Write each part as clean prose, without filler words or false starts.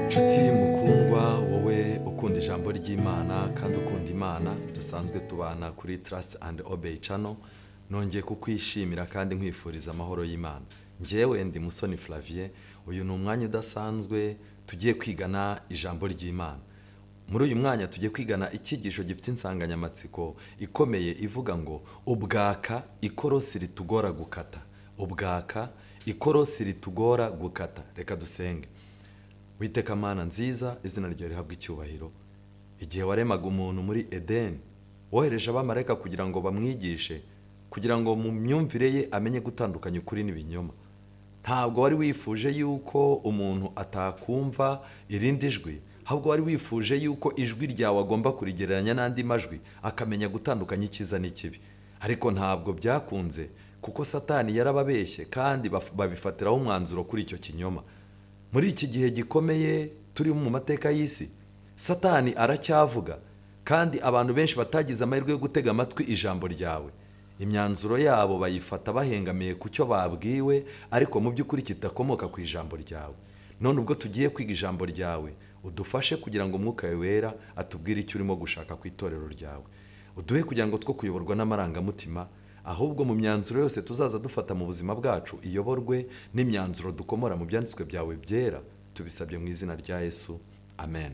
Nshuti mukundwa, wowe ukunda ijambo ry'Imana kandi ukunda Imana, dusanzwe tubana kuri Trust and Obey Channel, nongeye kukwishimira kandi nkwifuriza amahoro y'Imana. Njyewe ndi Musoni Flavien, uyu ni umwanya udasanzwe tugiye kwigana ijambo ry'Imana. Muri uyu mwanya tugiye kwigana icyigisho gifite insanganyamatsiko ikomeye ivuga ngo ubwaka ikorosi ritugora gukata. Ubwaka ikorosi ritugora gukata. Reka dusenge. Witeka Mana nziza, izina ryawe rihabwe icyubahiro. Igihe waremaga umuntu muri Edeni, wohereje abamarayika kugira ngo bamwigishe, kugira ngo mu myumvire ye amenye gutandukanya ukuri n'ibinyoma. Ntabwo wari wifuje yuko umuntu atakumva irindi jwi, ahubwo wari wifuje yuko ijwi ryawe agomba kurigereranya n'andi majwi, akamenya gutandukanya icyiza n'ikibi. Ariko ntabwo byakunze, kuko Satani yarababeshye kandi babifatiraho umwanzuro kuri icyo kinyoma. Muri iki gihe gikomeye turi mu mateka y'isi, Satani aracyavuga, kandi abantu benshi batagize amahirwe yo gutega amatwi ijambo ryawe. Imyanzuro yabo bayifata bahengamiye ku cyo babwiwe, ariko mu by'ukuri kidakomoka ku ijambo ryawe. None ubwo tugiye kwiga ijambo ryawe, udufashe kugira ngo Umwuka wawe wera atubwire icyo urimo gushaka ku itorero ryawe. Uduhe kugira ngo two kuyoborwa n'amarangamutima, ahubwo mu myanzuro yose tuzaza dufata mu buzima bwacu iyoborwe n'imyanzuro dukomora mu byanditswe byawe byera. Tubisabye mu izina rya Yesu, amen.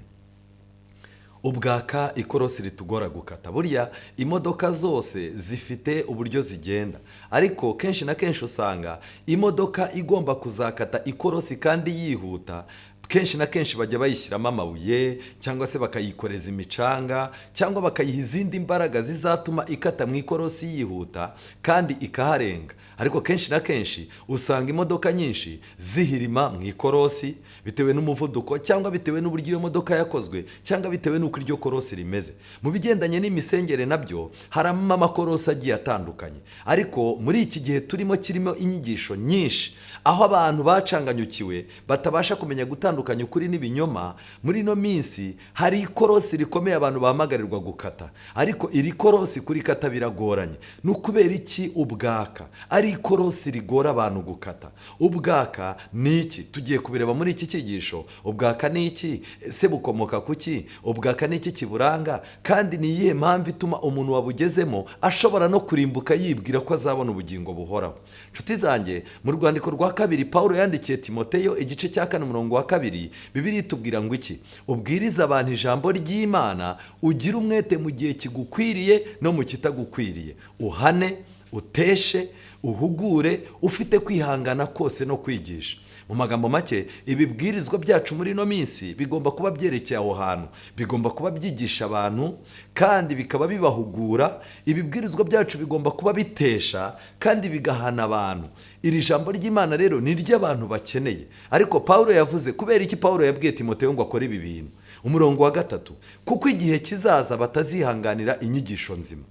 Ubwaka ikorosi ritugora gukata. Burya imodoka zose zifite uburyo zigenda, ariko kenshi na kenshi usanga imodoka igomba kuzakata ikorosi kandi yihuta, kenshi na kenshi bajya bayishyiramo amabuye cyangwa se bakayikoreza imicanga cyangwa bakayiha izindi mbaraga zizatuma ikata mu ikorosi yihuta kandi ikaharenga. Ariko kenshi na kenshi usanga imodoka nyinshi zihirima mu ikorosi bitewe n'umuvuduko cyangwa bitewe n'uburyo iyo modoka yakozwe cyangwa bitewe n'uko iryo korosi rimeze. Mu bigendanye n'imisengere nabyo haramo amakorosi agiye atandukanye, ariko muri iki gihe kirimo inyigisho nyinshi aho abantu bacanganyukiwe batabasha kumenya gutandukanya ukuri n'ibinyoma. Muri ino minsi hari ikorosi rikomeye abantu bahamagarirwa gukata, ariko iri korosi kurikata biragoranye. Ni ukubera iki? Ubwaka ari ikorosi rigora abantu gukata. Ubwaka ni iki? Tugiye kubireba muri iki cyigisho. Ubwaka ni iki? Ese bukomoka ku ki? Ubwaka ni iki kiburanga? Kandi ni iyihe mpamvu ituma umuntu wabugezemo ashobora no kurimbuka yibwira ko azabona ubugingo buhoraho? Nshuti zanjye, mu rwandiko rwa kabiri Pawulo yandikiye Timoteyo igice cya 4:2, Bibiliya itubwira ngo iki? Ubwiriza abantu ijambo ry'Imana, ugire umwete mu gihe kigukwiriye no mu kitagukwiriye. Uhane, uteshe, uhugure, ufite kwihangana kose no kwigisha. Mu magambo make, ibibwirizwa byacu muri ino minsi bigomba kuba byerekeye aho hantu, bigomba kuba byigisha abantu kandi bikaba bibahugura. Ibibwirizwa byacu bigomba kuba bitesha kandi bigahana abantu. Iri jambo ry'Imana rero ni ry'abantu bakeneye. Ariko Pawulo yavuze, kubera iki Pawulo yabwiye Timoteyo ngo akore ibi bintu? Umurongo wa 3, kuko igihe kizaza batazihanganira inyigisho nzima.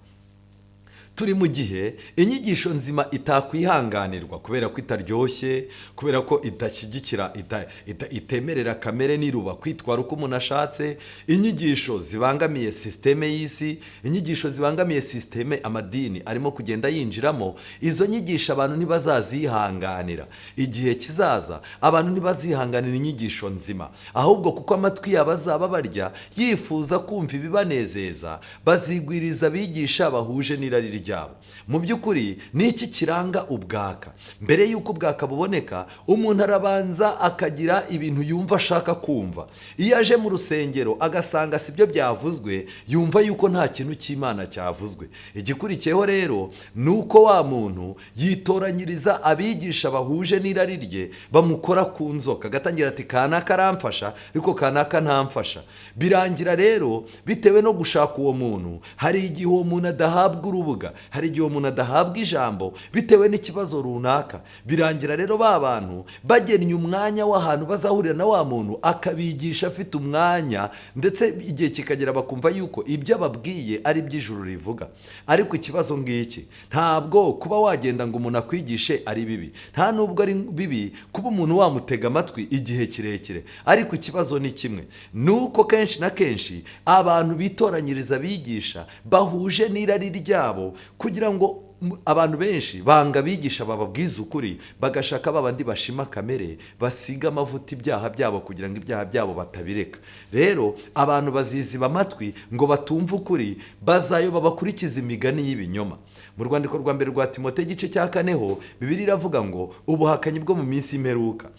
Turi mu gihe inyigisho nzima itakwihanganirwa kubera ko itaryoshye, kubera ko idashyigikira, itemerera kamere niruba kwitwara uko umuntu ashatse. Inyigisho zibangamiye systeme y'isi, inyigisho zibangamiye systeme amadini arimo kugenda yinjiramo. Izo nyigisho abantu ntibazazihanganira. Igihe kizaza abantu ntibazihanganira inyigisho nzima, ahubwo kuko amatwi yabo azaba barya yifuza kumva ibibanezeza, bazigwiriza abigisha bahuje n'irari ryabo. Mu by'ukuri ni iki kiranga ubwaka? Mbere y'uko ubwaka buboneka, umuntu arabanza akagira ibintu yumva ashaka kumva. Iyo aje mu rusengero agasanga si byo byavuzwe, yumva yuko nta kintu cy'Imana cyavuzwe. Igikurikiyeho rero ni uko wa muntu yitoranyiriza abigisha bahuje n'irari rye, bamukora ku nzoka, agatangira ati kanaka aramfasha ariko kanaka ntamfasha. Birangira rero bitewe no gushaka uwo muntu, hari igihe uwo muntu adahabwa urubuga, hari igihe umuntu adahabwa ijambo bitewe n'ikibazo runaka, birangira rero ba bantu bagennye umwanya w'ahantu bazahurira na wa muntu akabigisha afite umwanya, ndetse igihe kikagera bakumva yuko ibyo ababwiye ari iby'ijuru rivuga. Ariko ikibazo ngiki, ntabwo kuba wagenda ngo umuntu akwigishe ari bibi, nta nubwo ari bibi kuba umuntu wamutega amatwi igihe kirekire, ariko ikibazo ni kimwe, ni uko kenshi na kenshi abantu bitoranyiriza abigisha bahuje n'irari ryabo, kugira ngo abantu benshi banga abigisha bababwiza ukuri, bagashaka babandi bashima kamere, basiga amavuta ibyaha byabo kugira ngo ibyaha byabo batabireka. Rero abantu baziziba amatwi ngo batumve ukuri, bazayoba bakurikiza imigani y'ibinyoma. Mu rwandiko rwa mbere rwa Timoteyo igice cya 4 Bibiliya iravuga ngo ubuhakanyi bwo mu minsi y'imperuka.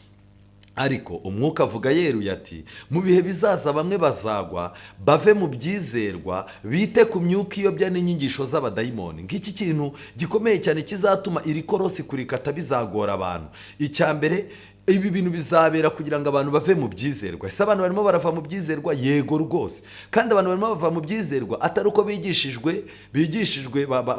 Ariko umwuka avuga yeruye ati, mu bihe bizaza bamwe bazagwa bave mu byizerwa, bite ku myuka iyobya n'inyigisho z'abadayimoni. Ngiki kintu gikomeye cyane kizatuma iri korosi kurikata bizagora abantu. Icya mbere, ibi bintu bizabera kugira ngo abantu bave mu byizerwa. Ese abantu barimo barava mu byizerwa? Yego rwose. Kandi abantu barimo bava mu byizerwa atari uko bigishijwe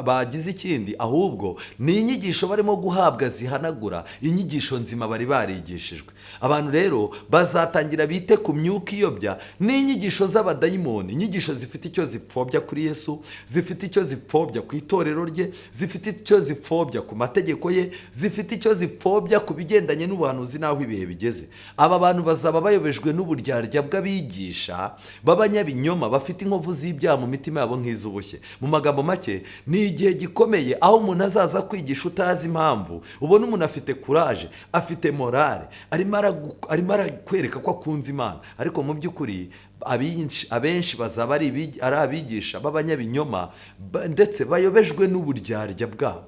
bagize ikindi, ahubwo ni inyigisho barimo guhabwa zihanagura inyigisho nzima bari barigishijwe. Abantu rero bazatangira bite ku myuka iyobya n'inyigisho z'abadayimoni, inyigisho zifite icyo zipfobya kuri Yesu, zifite icyo zipfobya ku itorero rye, zifite icyo zipfobya ku mategeko ye, zifite icyo zipfobya ku bigendanye n'ubuhanuzi n'aho ibihe bigeze. Aba bantu bazaba bayobejwe n'uburyarya bw'abigisha b'abanyabinyoma bafite inkovu z'ibyaha mu mitima yabo nk'iz'ubushye. Mu magambo make, ni igihe gikomeye aho umuntu azaza kwigisha utazi impamvu, ubona umuntu afite kuraje, afite morale, arimo arakwereka ko akunze Imana, ariko mu by'ukuri abenshi bazaba ari abigisha b'abanyabinyoma ndetse bayobejwe n'uburyarya bwabo.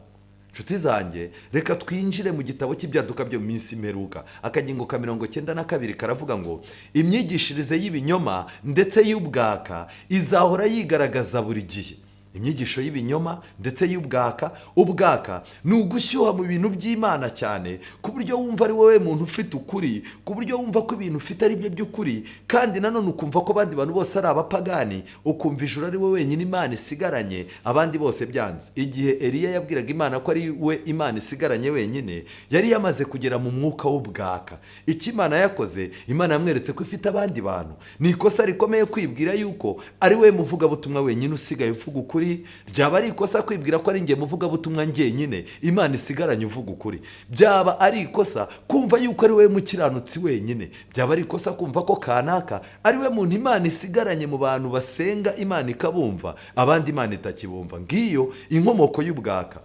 Nshuti zanjye, reka twinjire mu gitabo cy'ibyaduka byo mu minsi imperuka. Akagingo ka 92 karavuga ngo imyigishirize y'ibinyoma ndetse y'ubwaka izahora yigaragaza buri gihe. Imyigisho y'ibinyoma ndetse y'ubwaka. Ubwaka ni ugushyuha mu bintu by'Imana cyane, ku buryo wumva ari wowe muntu ufite ukuri, ku buryo wumva ko ibintu ufite ari byo by'ukuri, kandi nanone ukumva ko abandi bantu bose ari abapagani, ukumva ijuru ari wowe wenyine Imana isigaranye, abandi bose byanze. Igihe Eliya yabwiraga Imana ko ari we Imana isigaranye wenyine, yari yamaze kugera mu mwuka w'ubwaka. Icyo Imana yakoze, Imana yamweretse ko ifite abandi bantu. Ni ikosa rikomeye kwibwira yuko ari we muvugabutumwa wenyine usigaye uvuga ukuri. Byaba ari ikosa kwibwira ko ari njye muvugabutumwa njyenyine Imana isigaranye uvuga ukuri. Byaba ari ikosa kumva yuko ari we mukiranutsi wenyine. Byaba ari ikosa kumva ko kanaka ari we muntu Imana isigaranye mu bantu basenga Imana ikabumva, abandi Imana itakibumva. Ngiyo inkomoko y'ubwaka.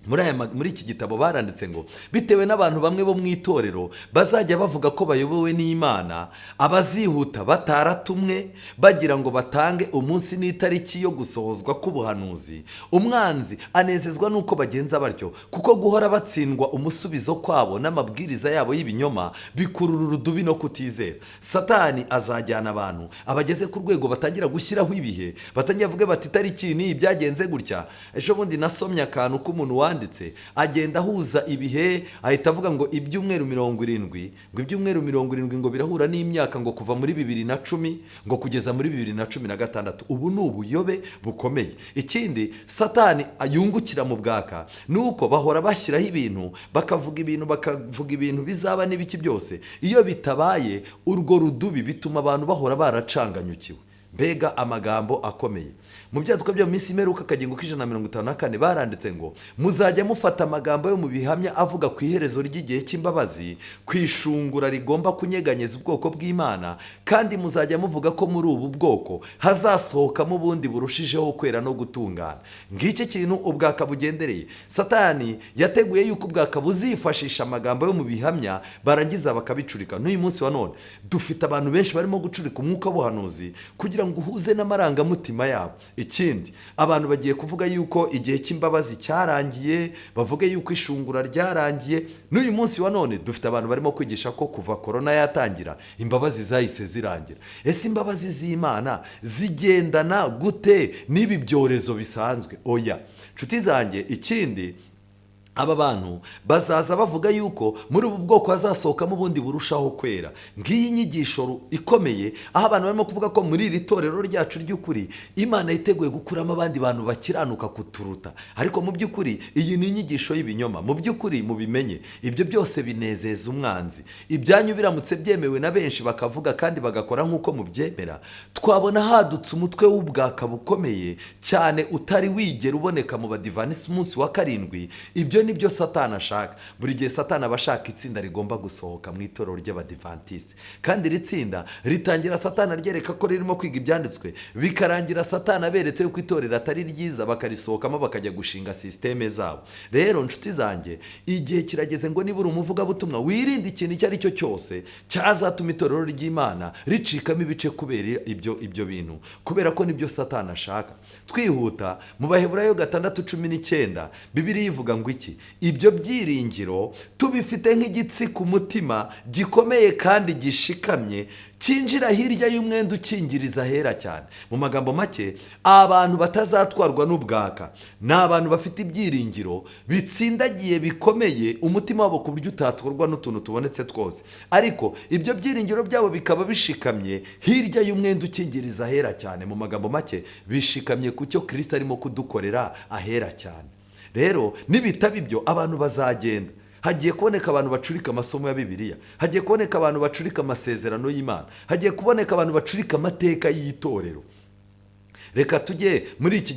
Muri iki gitabo baranditse ngo bitewe n'abantu bamwe bo mu itorero bazajya bavuga ko bayobowe n'Imana, abazihuta bataratumwe bagira ngo batange umunsi n'itariki yo gusohozwa k'ubuhanuzi, umwanzi anezezwa n'uko bagenza batyo, kuko guhora batsindwa umusubizo kwabo n'amabwiriza yabo y'ibinyoma bikurura urudubi no kutizera. Satani azajyana abantu abageze ku rwego batangira gushyiraho ibihe, batangira vuga bati itariki ni byagenze gutya. Ejo bundi nasomye akantu k'umuntu agenda ahuza ibihe, ahita avuga ngo ibyumweru 70, ngo ibyumweru 70 ngo birahura n'imyaka ngo kuva muri 2010 ngo kugeza muri 2016. Ubu ni ubuyobe bukomeye. Ikindi Satani ayungukira mu bwaka nuko bahora bashyiraho ibintu, bakavuga ibintu bizaba n'ibiki byose. Iyo bitabaye, urwo rudubi bituma abantu bahora baracanganyukiwe. Mbega amagambo akomeye. Mu byaduka byo mu minsi imperuka akagingo k'154 baranditse ngo muzajya mufata amagambo yo mu bihamya avuga ku iherezo ry'igihe cy'imbabazi, kwishungura rigomba kunyeganyeza ubwoko bw'Imana, kandi muzajya muvuga ko muri ubu bwoko hazasohokamo ubundi burushijeho kwera no gutungana. Ngiki kintu ubwaka bugendereye. Satani yateguye yuko ubwaka buzifashisha amagambo yo mu bihamya barangiza bakabicurika. N'uyu munsi wa none dufite abantu benshi barimo gucurika umwuka w'ubuhanuzi kugira ngo uhuze n'amarangamutima yabo. Ikindi, abantu bagiye kuvuga yuko igihe cy'imbabazi cyarangiye, bavuge yuko ishungura ryarangiye. N'uyu munsi wa none dufite abantu barimo kwigisha ko kuva korona yatangira imbabazi zahise zirangira. Ese imbabazi z'Imana zigendana gute n'ibi byorezo bisanzwe? Oya nshuti zanjye. Ikindi, aba bantu bazaza bavuga yuko muri ubu bwoko hazasohokamo ubundi burushaho kwera. Ngiyi nyigisho ikomeye, aho abantu barimo kuvuga ko muri iri torero ryacu ry'ukuri Imana yiteguye gukuramo abandi bantu bakiranuka kuturuta. Ariko mu by'ukuri iyi ni inyigisho y'ibinyoma. Mu by'ukuri mubimenye, ibyo byose binezeza umwanzi. Ibyanyu biramutse byemewe na benshi bakavuga kandi bagakora nk'uko mubyemera, twabona hadutse umutwe w'ubwaka bukomeye cyane utari wigera uboneka mu badivanisi umunsi wa karindwi. Ibyo nibyo Satani ashaka. Buri gihe Satani aba ashaka itsinda rigomba gusohoka mu itorero ry'abadivantisiti, kandi iri tsinda ritangira Satani aryereka ko ririmo kwiga ibyanditswe, bikarangira Satani aberetse yuko itorero atari ryiza, bakarisohokamo bakajya gushinga sisiteme zabo. Rero nshuti zanjye, igihe kirageze ngo nibura umuvugabutumwa wirinde ikintu icyo ari cyo cyose cyazatuma itorero ry'Imana ricikamo ibice kubera ibyo bintu, kubera ko nibyo Satani ashaka. Twihuta, mu Baheburayo 6:19 Bibiliya ivuga ngo iki? Ibyo byiringiro tubifite nk'igitsi ku mutima gikomeye kandi gishikamye, cyinjira hirya y'umwenda ukingiriza ahera cyane. Mu magambo make, abantu batazatwarwa n'ubwaka ni abantu bafite ibyiringiro bitsindagiye bikomeye umutima wabo ku buryo utatwarwa n'utuntu tubonetse twose, ariko ibyo byiringiro byabo bikaba bishikamye hirya y'umwenda ukingiriza ahera cyane. Mu magambo make, bishikamye ku cyo Kristo arimo kudukorera ahera cyane. Rero nibitaba ibyo, abantu bazagenda. Hagiye kuboneka abantu bacurika amasomo ya Bibiliya, hagiye kuboneka abantu bacurika amasezerano y'Imana, hagiye kuboneka abantu bacurika amateka y'itorero. Reka tujye muri iki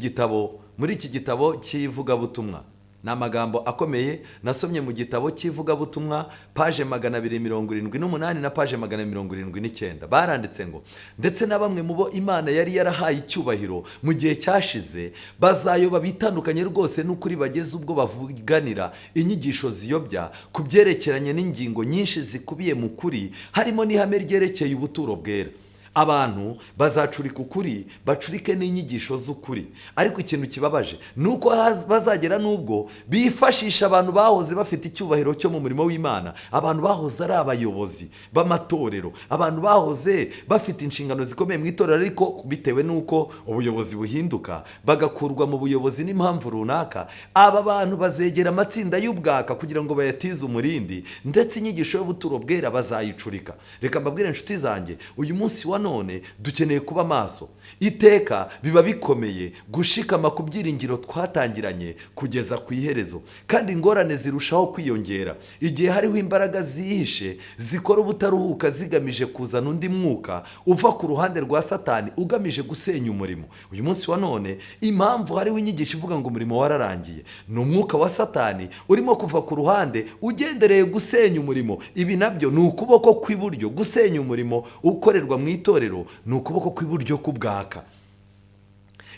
gitabo cy'ivugabutumwa. Ni amagambo akomeye nasomye mu gitabo cy'ivugabutumwa, paje 278 na paje 279. Baranditse ngo, ndetse na bamwe mu bo Imana yari yarahaye icyubahiro mu gihe cyashize bazayoba bitandukanye rwose n'ukuri, bageze ubwo bavuganira inyigisho ziyobya ku byerekeranye n'ingingo nyinshi zikubiye mu kuri, harimo n'ihame ryerekeye ubuturo bwera. Abantu bazacurika ukuri, bacurike n'inyigisho z'ukuri. Ariko ikintu kibabaje ni uko bazagera n'ubwo bifashisha abantu bahoze bafite icyubahiro cyo mu murimo w'Imana, abantu bahoze ari abayobozi b'amatorero, abantu bahoze bafite inshingano zikomeye mu itorero, ariko bitewe n'uko ubuyobozi buhinduka bagakurwa mu buyobozi n'impamvu runaka, aba bantu bazegera amatsinda y'ubwaka kugira ngo bayatize umurindi, ndetse inyigisho y'ubuturo bwera bazayicurika. Reka mbabwire inshuti zanjye, uyu munsi wa none dukeneye kuba maso. Iteka biba bikomeye gushikama ku byiringiro twatangiranye kugeza ku iherezo, kandi ingorane zirushaho kwiyongera igihe hariho imbaraga zihishe zikora ubutaruhuka zigamije kuzana undi mwuka uva ku ruhande rwa Satani ugamije gusenya umurimo. Uyu munsi wa none impamvu hariho inyigisho ivuga ngo umurimo wararangiye, ni umwuka wa Satani urimo kuva ku ruhande ugendereye gusenya umurimo. Ibi nabyo ni ukuboko kw'iburyo. Gusenya umurimo ukorerwa mu itorero ni ukuboko kw'iburyo k'ubwaka.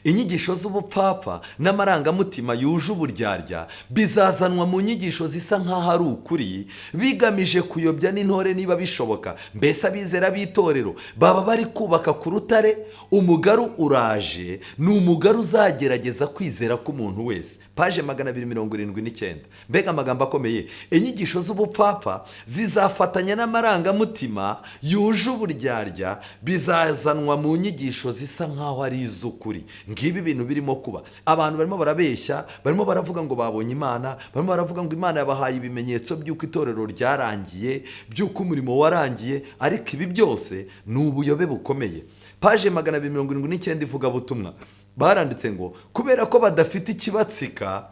Inyigisho z'ubupfapfa n'amarangamutima yuje uburyarya bizazanwa mu nyigisho zisa nk'aho ari ukuri, bigamije kuyobya n'intore niba bishoboka. Mbese abizera b'itorero baba bari kubaka ku rutare, umugaru uraje, ni umugaru uzagerageza kwizera k'umuntu wese. Paje 279. Mbega amagambo akomeye. Inyigisho z'ubupfapfa zizafatanya n'amarangamutima yuje uburyarya, bizazanwa mu nyigisho zisa nk'aho ari iz'ukuri. Ngibi ibintu birimo kuba. Abantu barimo barabeshya, barimo baravuga ngo babonye Imana, barimo baravuga ngo Imana yabahaye ibimenyetso by'uko itorero ryarangiye, by'uko umurimo warangiye, ariko ibi byose ni ubuyobe bukomeye. Paje 279 ivugabutumwa baranditse ngo, kubera ko badafite ikibatsika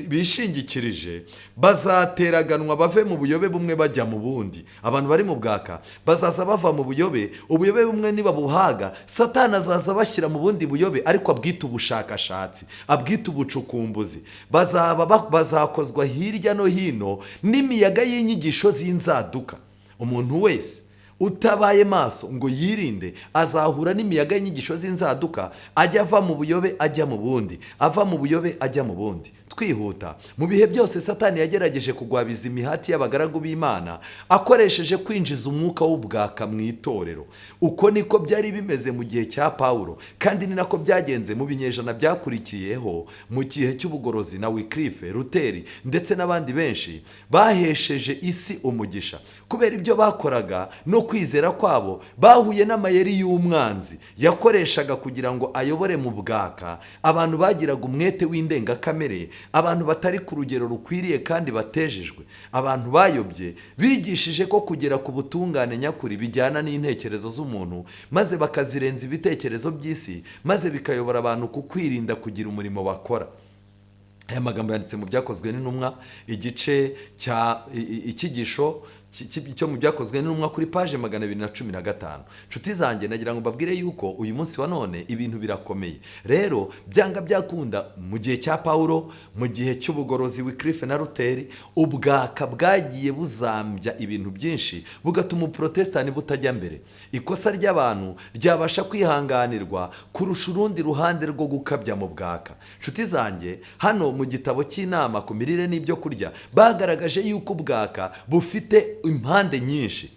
bishingikirije, bazateraganwa bave mu buyobe bumwe bajya mu bundi. Abantu bari mu bwaka bazaza bava mu buyobe bumwe niba buhaga, Satani azaza bashyira mu bundi buyobe, ariko abwita ubushakashatsi, abwita ubucukumbuzi. Bazakozwa hirya no hino n'imiyaga y'inyigisho z'inzaduka. Umuntu wese utabaye maso ngo yirinde azahura n'imiyaga y'inyigisho z'inzaduka, ajya ava mu buyobe ajya mu bundi, ava mu buyobe ajya mu bundi. Twihuta, mu bihe byose Satani yagerageje kugwabiza imihati y'abagaragu b'Imana akoresheje kwinjiza umwuka w'ubwaka mu itorero. Uko niko byari bimeze mu gihe cya Pawulo, kandi ni nako byagenze mu binyejana byakurikiyeho, mu gihe cy'ubugorozi na Wycliffe, Luteri ndetse n'abandi benshi bahesheje isi umugisha. Kubera ibyo bakoraga no kwizera kwabo, bahuye n'amayeri y'umwanzi yakoreshaga kugira ngo ayobore mu bwaka. Abantu bagiraga umwete w'indengakamere, abantu batari ku rugero rukwiriye kandi batejejwe, abantu bayobye bigishije ko kugera ku butungane nyakuri bijyana n'intekerezo z'umuntu, maze bakazirenza ibitekerezo by'isi, maze bikayobora abantu ku kwirinda kugira umurimo bakora. Aya magambo yanditse mu byakozwe n'intumwa, igice icyigisho cyo mu byakozwe n'intumwa kuri paje 215. Nshuti zanjye, nagira ngo mbabwire yuko uyu munsi wa none ibintu birakomeye. Rero byanga byakunda, mu gihe cya Pawulo, mu gihe cy'ubugorozi Wycliffe na Luther, ubwaka bwagiye buzambya ibintu byinshi, bugatuma uprotestani butajya mbere. Ikosa ry'abantu ryabasha kwihanganirwa kurusha urundi ruhande rwo gukabya mu bwaka. Nshuti zanjye, hano mu gitabo cy'inama ku mirire n'ibyo kurya bagaragaje yuko ubwaka bufite impande nyinshi.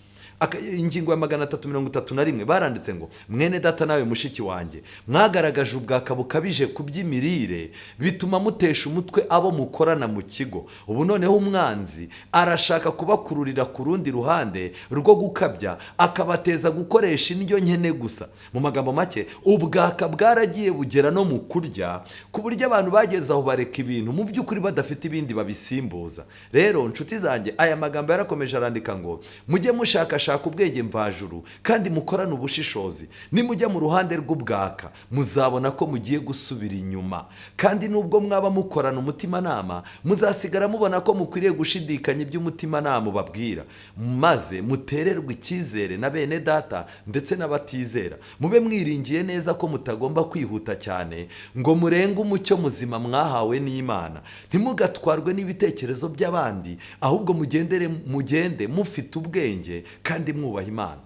Ingingo ya 331 baranditse ngo, mwene data nawe mushiki wanjye, mwagaragaje ubwaka bukabije ku by'imirire, bituma mutesha umutwe abo mukorana mu kigo. Ubu noneho umwanzi arashaka kubakururira ku rundi ruhande rwo gukabya, akabateza gukoresha indyo nkene gusa. Mu magambo make, ubwaka bwaragiye bugera no mu kurya, ku buryo abantu bageze aho bareka ibintu mu by'ukuri badafite ibindi babisimbuza. Rero nshuti zanjye, aya magambo yarakomeje arandika ngo, mujye mushakashaka ubwenge mvajuru kandi mukorane ubushishozi. Nimujya mu ruhande rw'ubwaka, muzabona ko mugiye gusubira inyuma, kandi nubwo mwaba mukorana umutimanama, muzasigara mubona ko mukwiriye gushidikanya iby'umutimanama ubabwira, maze mutererwe icyizere na bene data ndetse n'abatizera. Mube mwiringiye neza ko mutagomba kwihuta cyane ngo murenge umucyo muzima mwahawe n'Imana. Ntimugatwarwe n'ibitekerezo by'abandi, ahubwo mugende mufite ubwenge kandi mwubaha Imana.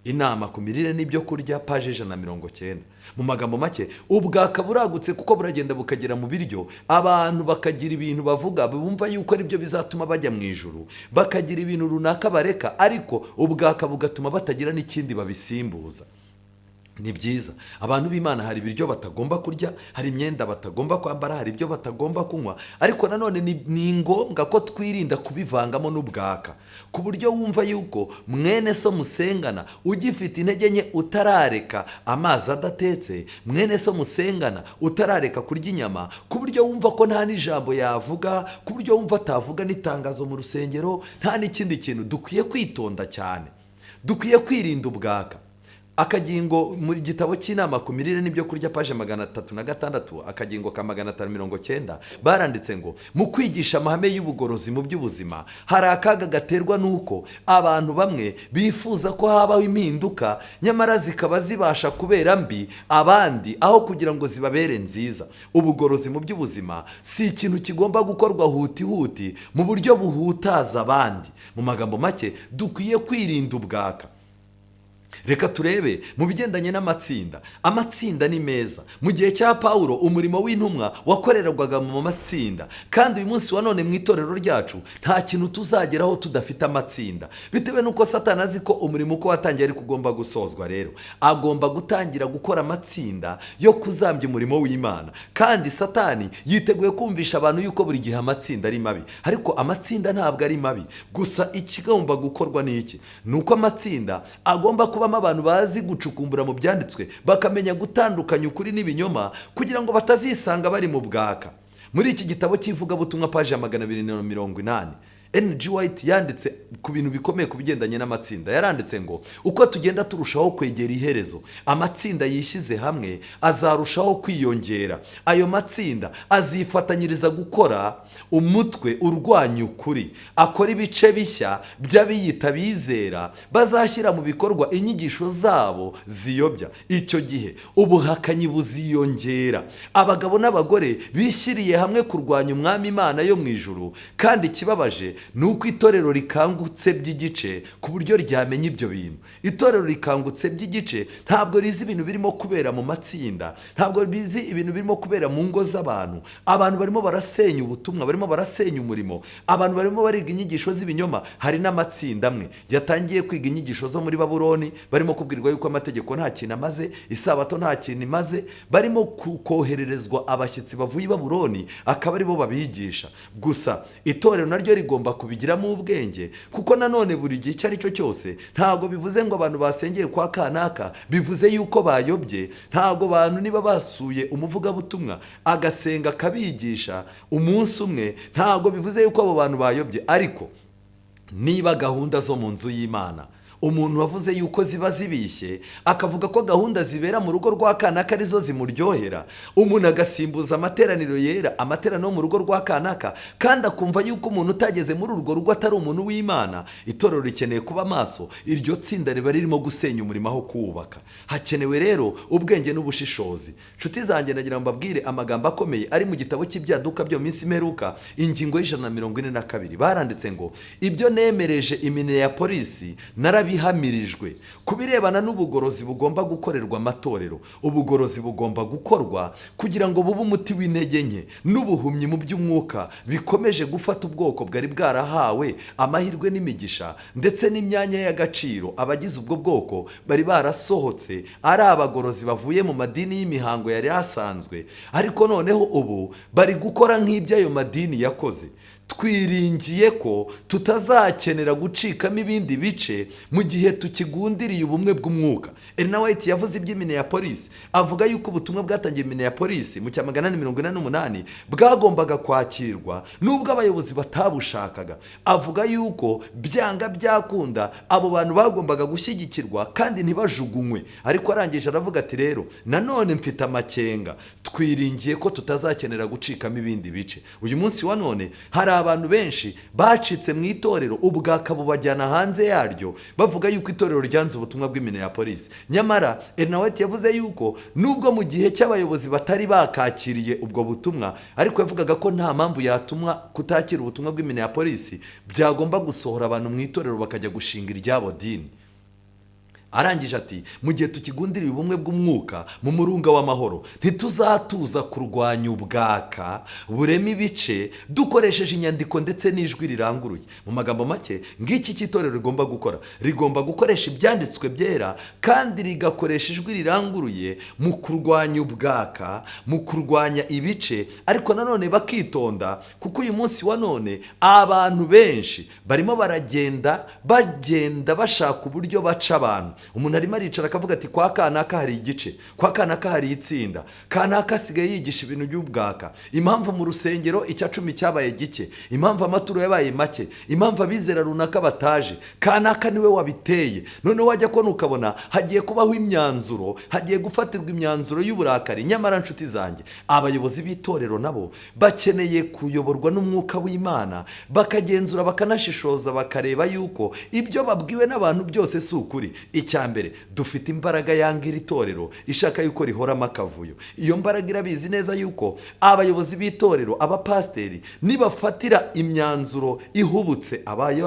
Inama ku mirire n'ibyo kurya, paje 190. Mu magambo make, ubwaka buragutse kuko buragenda bukagera mu biryo, abantu bakagira ibintu bavuga bumva yuko ari byo bizatuma bajya mu ijuru, bakagira ibintu runaka bareka, ariko ubwaka bugatuma batagira n'ikindi babisimbuza. Ni byiza, abantu b'Imana hari ibiryo batagomba kurya, hari imyenda batagomba kwambara, hari ibyo batagomba kunywa, ariko nanone ni ngombwa ko twirinda kubivangamo n'ubwaka, ku buryo wumva yuko mwene so musengana ugifite intege nke utarareka amazi adatetse, mwene so musengana utarareka kurya inyama, ku buryo wumva ko nta n'ijambo yavuga, ku buryo wumva atavuga n'itangazo mu rusengero, nta n'ikindi kintu. Dukwiye kwitonda cyane, dukwiye kwirinda ubwaka. Akagingo mu gitabo cy'inama ku mirire n'ibyo kurya, paje 306, akagingo ka 590, baranditse ngo, mu kwigisha amahame y'ubugorozi mu by'ubuzima, hari akaga gaterwa n'uko abantu bamwe bifuza ko habaho impinduka, nyamara zikaba zibasha kubera mbi abandi aho kugira ngo zibabere nziza. Ubugorozi mu by'ubuzima si ikintu kigomba gukorwa huti mu buryo buhutaza abandi. Mu magambo make, dukwiye kwirinda ubwaka. Reka turebe mu bigendanye n'amatsinda. Amatsinda ni meza. Mu gihe cya Pawulo, umurimo w'intumwa wakorerwaga mu matsinda, kandi uyu munsi wa none mu itorero ryacu nta kintu tuzageraho tudafite amatsinda, bitewe n'uko Satani azi ko umurimo uko watangiye ariko ugomba gusozwa. Rero agomba gutangira gukora amatsinda yo kuzambya umurimo w'Imana, kandi Satani yiteguye kumvisha abantu yuko buri gihe amatsinda ari mabi, ariko amatsinda ntabwo ari mabi. Gusa ikigomba gukorwa ni iki? Nuko amatsinda agomba kuba abantu bazi gucukumbura mu byanditswe, bakamenya gutandukanya ukuri n'ibinyoma, kugira ngo batazisanga bari mu bwaka. Muri iki gitabo cy'ivugabutumwa, paje 280, N.G. White yanditse ku bintu bikomeye ku bigendanye n'amatsinda. Yaranditse ngo, uko tugenda turushaho kwegera iherezo, amatsinda yishyize hamwe azarushaho kwiyongera. Ayo matsinda azifatanyiriza gukora umutwe urwanya ukuri, akora ibice bishya by'abiyita bizera, bazashyira mu bikorwa inyigisho zabo ziyobya. Icyo gihe ubuhakanyi buziyongera. Abagabo n'abagore bishyiriye hamwe kurwanya umwami Imana yo mu ijuru, kandi ikibabaje nuko itorero rikangutse by'igice ku buryo ryamenya ibyo bintu. Itorero rikangutse by'igice ntabwo rizi ibintu birimo kubera mu matsinda, ntabwo bizi ibintu birimo kubera mu ngo z'abantu. Abantu barimo barasenya ubutumwa, barimo barasenya umurimo, abantu barimo bariga inyigisho z'ibinyoma. Hari n'amatsinda amwe yatangiye kwiga inyigisho zo muri Babuloni, barimo kubwirwa yuko amategeko nta kintu amaze, isabato nta kintu imaze, barimo kohererezwa abashyitsi bavuye i Babuloni akaba aribo babigisha. Gusa itorero naryo rigomba tugomba kubigiramo ubwenge, kuko nanone buri gihe icyo ari cyo cyose ntabwo bivuze ngo abantu basengeye kwa kanaka bivuze yuko bayobye. Ntabwo abantu niba basuye umuvugabutumwa agasenga akabigisha umunsi umwe ntabwo bivuze yuko abo bantu bayobye. Ariko niba gahunda zo mu nzu y'Imana umuntu wavuze yuko ziba zibishye, akavuga ko gahunda zibera mu rugo rwa kanaka arizo zimuryohera, umuntu agasimbuza amateraniro yera amateraniro mu rugo rwa kanaka, kandi akumva yuko umuntu utageze muri urwo rugo atari umuntu w'Imana, itorero rikeneye kuba maso. Iryo tsinda riba ririmo gusenya umurimo aho kuwubaka. Hakenewe rero ubwenge n'ubushishozi. Nshuti zanjye, nagira ngo mbabwire amagambo akomeye ari mu gitabo cy'ibyaduka byo minsi imperuka, ingingo y'142. Baranditse ngo, ibyo nemereje Iminneapolisi narabihamirijwe. Ku birebana n'ubugorozi bugomba gukorerwa amatorero, ubugorozi bugomba gukorwa kugira ngo bube umuti w'intege nke n'ubuhumyi mu by'umwuka bikomeje gufata ubwoko bwari bwarahawe amahirwe n'imigisha ndetse n'imyanya y'agaciro. Abagize ubwo bwoko bari barasohotse ari abagorozi bavuye mu madini y'imihango yari asanzwe, ariko noneho ubu bari gukora nk'ibyo ayo madini yakoze. Twiringiye ko tutazakenera gucikamo ibindi bice mu gihe tukigundiriye ubumwe bw'umwuka. Ellen White yavuze iby'Iminneapolis, avuga yuko ubutumwa bwatangiye Minneapolis mu 1848 bwagombaga kwakirwa nubwo abayobozi batabushakaga. Avuga yuko byanga byakunda abo bantu bagombaga gushyigikirwa kandi ntibajugunywe. Ariko arangije aravuga ati, rero nanone mfite amakenga, twiringiye ko tutazakenera gucikamo ibindi bice. Uyu munsi wa none hari abantu benshi bacitse mu itorero, ubwaka bubajyana hanze yaryo, bavuga yuko itorero ryanze ubutumwa bw'Iminneapolis. Nyamara Ellen White yavuze yuko nubwo mu gihe cy'abayobozi batari bakakiriye ubwo butumwa, ariko yavugaga ko nta mpamvu yatumwa kutakira ubutumwa bw'Iminneapolis, byagomba gusohora abantu mu itorero bakajya gushinga iryabo dini. Arangije ati, mu gihe tukigundiriye ubumwe bw'umwuka mu murunga w'amahoro, ntituzatuza kurwanya ubwaka burema ibice dukoresheje inyandiko ndetse n'ijwi riranguruye. Mu magambo make, ngiki cy'itorero rigomba gukora, rigomba gukoresha ibyanditswe byera kandi rigakoresha ijwi riranguruye mu kurwanya ubwaka, mu kurwanya ibice. Ariko nanone bakitonda, kuko uyu munsi wa none abantu benshi barimo bagenda bashaka uburyo baca abantu. Umuntu arimo aricara akavuga ati, kwa kanaka hari igice, kwa kanaka hari itsinda, kanaka asigaye yigisha ibintu by'ubwaka, impamvu mu rusengero icya 10 cyabaye gike, impamvu amaturo yabaye make, impamvu abizera runaka bataje, kanaka niwe wabiteye. None wajya ko nukabona hagiye kubaho imyanzuro, hagiye gufatirwa imyanzuro y'uburakari. Nyamara nshuti zanjye, abayobozi b'itorero nabo bakeneye kuyoborwa n'umwuka w'Imana, bakagenzura bakanashishoza, bakareba yuko ibyo babwiwe n'abantu byose si ukuri. Icyambere, dufite imbaraga yanga iri torero ishaka yuko rihoramo akavuyo. Iyo mbaraga irabizi neza yuko abayobozi b'itorero, abapasteri, nibafatira imyanzuro ihubutse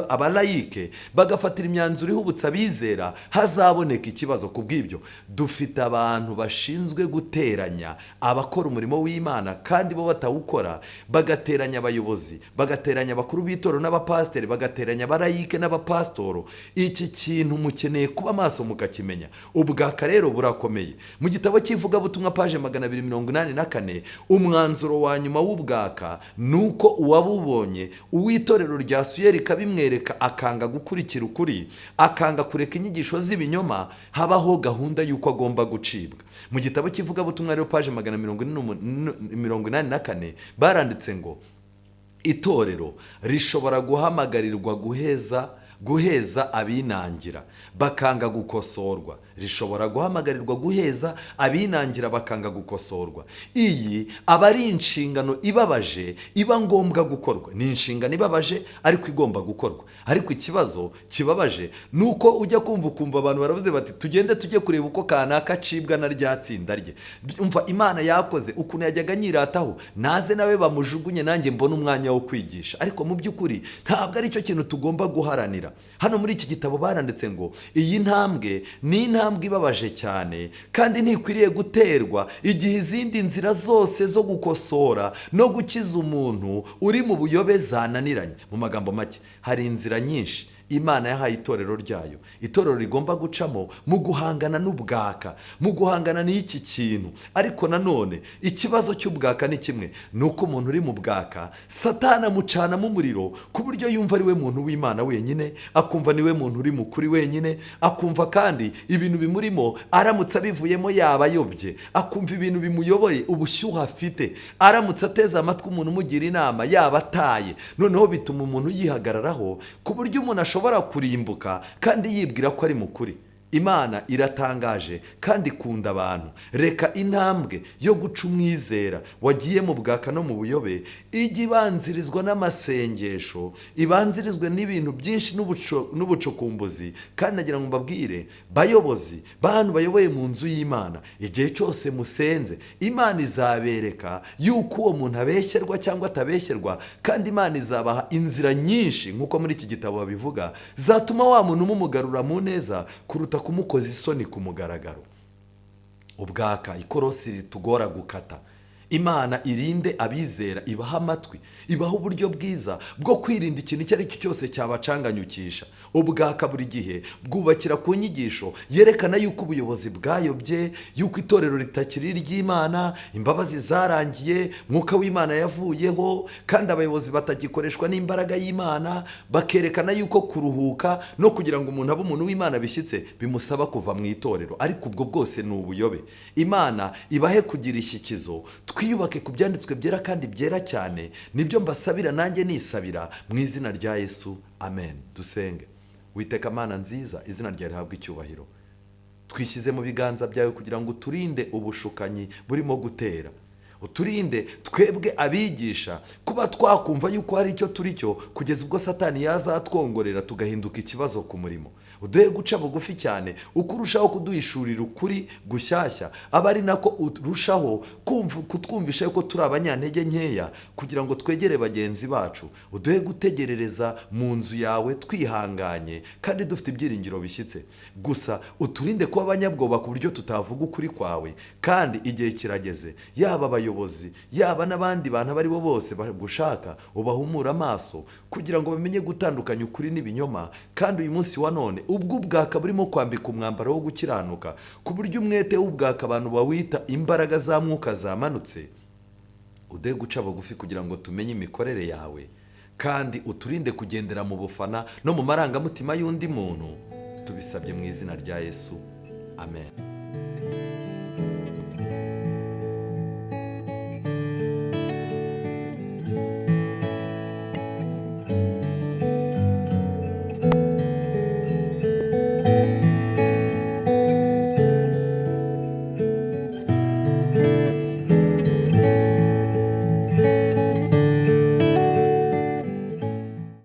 abalayike, bagafatira imyanzuro ihubutse abizera, hazaboneka ikibazo. Kubw'ibyo dufite abantu bashinzwe guteranya abakora umurimo w'Imana kandi bo batawukora, bagateranya abayobozi, bagateranya abakuru b'itorero n'abapasteri, bagateranya abalayike n'abapastoro. Iki kintu mukeneye kuba maso mukakimenya. Ubwaka rero burakomeye. Mu gitabo cy'ivugabutumwa paje 284, umwanzuro wa nyuma w'ubwaka nuko uwabubonye uw'itorero ryasuye rikabimwereka akanga gukurikira ukuri, akanga kureka inyigisho z'ibinyoma, habaho gahunda yuko agomba gucibwa. Mu gitabo cy'ivugabutumwa rero paje 284 baranditse ngo, itorero rishobora guhamagarirwa guheza abinangira bakanga gukosorwa. Rishobora guhamagarirwa guheza abinangira bakanga gukosorwa. Iyi aba ari inshingano ibabaje, iba ngombwa gukorwa. Ni inshingano ibabaje ariko igomba gukorwa. Ariko ikibazo kibabaje nuko ujya kumva abantu baravuze bati, tugende tujye kureba uko kanaka acibwa na rya tsinda rye. Umva, Imana yakoze ukuntu yajyaga nyirataho, naze nawe bamujugunye nanjye mbona umwanya wo kwigisha. Ariko mu by'ukuri ntabwo ari cyo kintu tugomba guharanira. Hano muri iki gitabo baranditse ngo, iyi ntambwe ni intambwe ibabaje cyane kandi ntikwiriye guterwa igihe izindi nzira zose zo gukosora no gukiza umuntu uri mu buyobe zananiranye. Mu magambo make, hari inzira nyinshi Imana yahaye itorero ryayo, itorero rigomba gucamo mu guhangana n'ubwaka, mu guhangana n'iki kintu. Ariko nanone ikibazo cy'ubwaka ni kimwe, ni uko umuntu uri mu bwaka Satani amucanamo umuriro ku buryo yumva ari we muntu w'Imana wenyine, akumva ni we muntu uri mukuri wenyine, akumva kandi ibintu bimurimo aramutse abivuyemo yaba ayobye, akumva ibintu bimuyoboye ubushyuhe afite, aramutse ateze amatwi umuntu umugira inama yaba ataye. Noneho bituma umuntu yihagararaho ku buryo umuntu ashobora kurimbuka kandi yibwira ko ari mukuri. Imana iratangaje kandi ikunda abantu. Reka intambwe yo guca umwizera wagiye mu bwaka no mu buyobe ijye ibanzirizwa n'amasengesho, ibanzirizwe n'ibintu byinshi n'ubucukumbuzi. Kandi nagira ngo mbabwire bayobozi, bantu bayoboye mu nzu y'Imana, igihe cyose musenze Imana izabereka yuko uwo muntu abeshyerwa cyangwa atabeshyerwa, kandi Imana izabaha inzira nyinshi nk'uko muri iki gitabo babivuga zatuma wa muntu mumugarura mu neza kuruta kumukoza isoni ku mugaragaro. Ubwaka, ikorosi ritugora gukata. Imana irinde abizera, ibaha amatwi, ibaha uburyo bwiza bwo kwirinda ikintu icyo ari cyo cyose cyabacanganyukisha. Ubwaka buri gihe bwubakira ku nyigisho yerekana yuko ubuyobozi bwayobye, yuko itorero ritakiri iry'Imana, imbabazi zarangiye, mwuka w'Imana yavuyeho, kandi abayobozi batagikoreshwa n'imbaraga y'Imana. Bakerekana yuko kuruhuka no kugira ngo umuntu abe umuntu w'Imana bishyitse bimusaba kuva mu itorero. Ariko ubwo bwose ni ubuyobe. Imana ibahe kugira ishyikizo, twiyubake ku byanditswe byera kandi byera cyane. Nibyo mbasabira nanjye nisabira mu izina rya Yesu, amen. Dusenge. Witeka Mana nziza, izina ryawe rihabwe icyubahiro. Twishyize mu biganza byawe kugira ngo uturinde ubushukanyi burimo gutera, uturinde twebwe abigisha kuba twakumva yuko hari icyo turi cyo kugeza ubwo Satani yazatwongorera tugahinduka ikibazo ku murimo. Uduhe guca bugufi cyane, uko urushaho kuduhishurira ukuri gushyashya, aba ari nako urushaho kutwumvisha yuko turi abanyantege nkeya, kugira ngo twegere bagenzi bacu. Uduhe gutegerereza mu nzu yawe twihanganye kandi dufite ibyiringiro bishyitse. Gusa uturinde kuba abanyabwoba ku buryo tutavuga ukuri kwawe. Kandi igihe kirageze, yaba abayobozi yaba n'abandi bantu abo ari bo bose bagushaka, ubahumura amaso kugira ngo bamenye gutandukanya ukuri n'ibinyoma. Kandi uyu munsi wa none ubwo ubwaka burimo kwambika umwambaro wo gukiranuka, ku buryo umwete w'ubwaka abantu bawita imbaraga za mwuka zamanutse. Uduhe guca bugufi kugira ngo tumenye imikorere yawe, kandi uturinde kugendera mu bufana no mu marangamutima y'undi muntu. Tubisabye mu izina rya Yesu, amen.